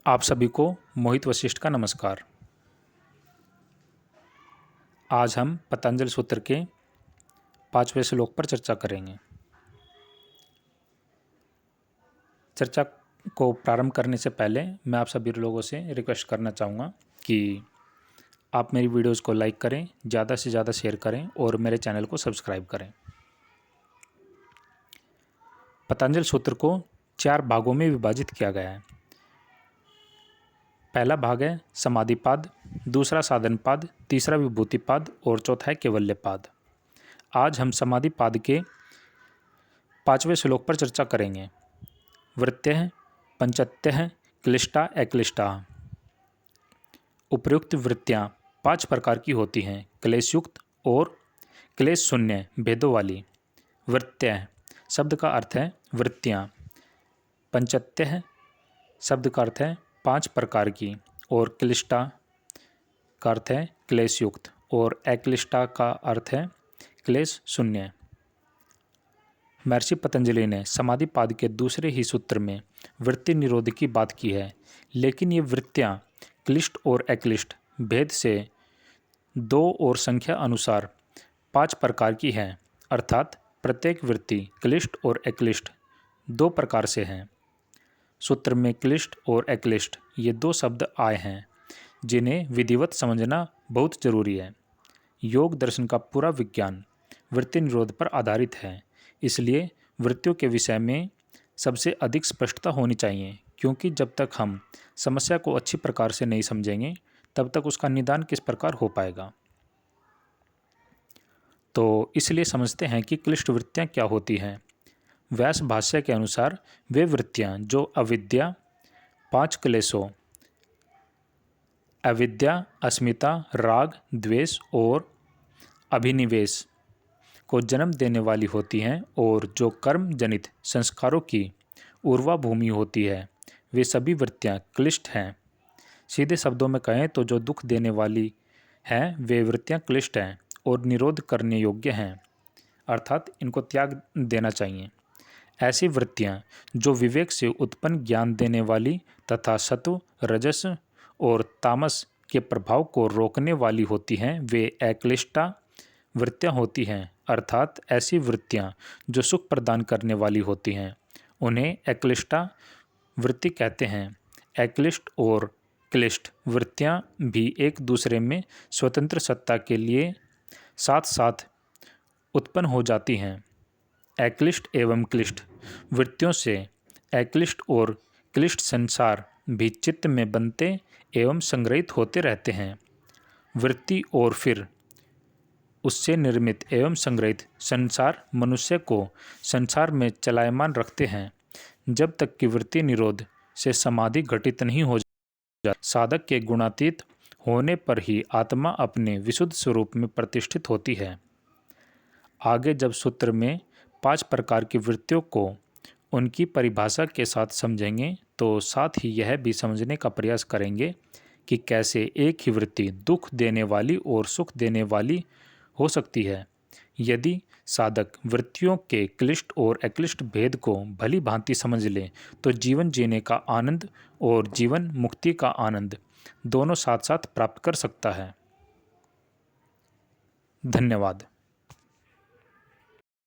आप सभी को मोहित वशिष्ठ का नमस्कार। आज हम पतंजलि सूत्र के 5वें श्लोक पर चर्चा करेंगे। चर्चा को प्रारंभ करने से पहले मैं आप सभी लोगों से रिक्वेस्ट करना चाहूँगा कि आप मेरी वीडियोज़ को लाइक करें, ज़्यादा से ज़्यादा शेयर करें और मेरे चैनल को सब्सक्राइब करें। पतंजलि सूत्र को 4 भागों में विभाजित किया गया है। पहला भाग है समाधिपाद, दूसरा साधनपाद, तीसरा विभूतिपाद और चौथा है कैवल्यपाद। आज हम समाधिपाद के 5वें श्लोक पर चर्चा करेंगे। वृत्त्यः पंचत्यः क्लिष्टा अक्लिष्टा। उपर्युक्त वृत्तियाँ 5 प्रकार की होती हैं, क्लेशयुक्त और क्लेश शून्य भेदों वाली। वृत्त्यः शब्द का अर्थ है वृत्तियाँ, पंचत्यः शब्द का अर्थ है 5 प्रकार की, और क्लिष्टा का अर्थ है क्लेशयुक्त, और अक्लिष्टा का अर्थ है क्लेश शून्य। महर्षि पतंजलि ने समाधिपाद के दूसरे ही सूत्र में वृत्ति निरोध की बात की है, लेकिन ये वृत्तियाँ क्लिष्ट और अक्लिष्ट भेद से 2 और संख्या अनुसार 5 प्रकार की हैं, अर्थात प्रत्येक वृत्ति क्लिष्ट और अक्लिष्ट 2 प्रकार से हैं। सूत्र में क्लिष्ट और अक्लिष्ट ये 2 शब्द आए हैं, जिन्हें विधिवत समझना बहुत जरूरी है। योग दर्शन का पूरा विज्ञान वृत्ति निरोध पर आधारित है, इसलिए वृत्तियों के विषय में सबसे अधिक स्पष्टता होनी चाहिए, क्योंकि जब तक हम समस्या को अच्छी प्रकार से नहीं समझेंगे तब तक उसका निदान किस प्रकार हो पाएगा। तो इसलिए समझते हैं कि क्लिष्ट वृत्तियाँ क्या होती हैं। व्यास भाष्य के अनुसार वे वृत्तियाँ जो अविद्या, 5 क्लेशों अविद्या, अस्मिता, राग, द्वेष और अभिनिवेश को जन्म देने वाली होती हैं, और जो कर्म जनित संस्कारों की उर्वा भूमि होती है, वे सभी वृत्तियाँ क्लिष्ट हैं। सीधे शब्दों में कहें तो जो दुख देने वाली हैं वे वृत्तियाँ क्लिष्ट हैं और निरोध करने योग्य हैं, अर्थात इनको त्याग देना चाहिए। ऐसी वृत्तियाँ जो विवेक से उत्पन्न ज्ञान देने वाली तथा सत्व, रजस और तामस के प्रभाव को रोकने वाली होती हैं, वे अक्लिष्टा वृत्तियाँ होती हैं, अर्थात ऐसी वृत्तियाँ जो सुख प्रदान करने वाली होती हैं, उन्हें अक्लिष्टा वृत्ति कहते हैं। अक्लिष्ट और क्लिष्ट वृत्तियाँ भी एक दूसरे में स्वतंत्र सत्ता के लिए साथ साथ उत्पन्न हो जाती हैं। अक्लिष्ट एवं क्लिष्ट वृत्तियों से अक्लिष्ट और क्लिष्ट संसार भी चित्त में बनते एवं संग्रहित होते रहते हैं। वृत्ति और फिर उससे निर्मित एवं संग्रहित संसार मनुष्य को संसार में चलायमान रखते हैं, जब तक कि वृत्ति निरोध से समाधि घटित नहीं हो जाती। साधक के गुणातीत होने पर ही आत्मा अपने विशुद्ध स्वरूप में प्रतिष्ठित होती है। आगे जब सूत्र में 5 प्रकार की वृत्तियों को उनकी परिभाषा के साथ समझेंगे, तो साथ ही यह भी समझने का प्रयास करेंगे कि कैसे एक ही वृत्ति दुख देने वाली और सुख देने वाली हो सकती है। यदि साधक वृत्तियों के क्लिष्ट और अक्लिष्ट भेद को भली भांति समझ ले, तो जीवन जीने का आनंद और जीवन मुक्ति का आनंद दोनों साथ साथ प्राप्त कर सकता है। धन्यवाद।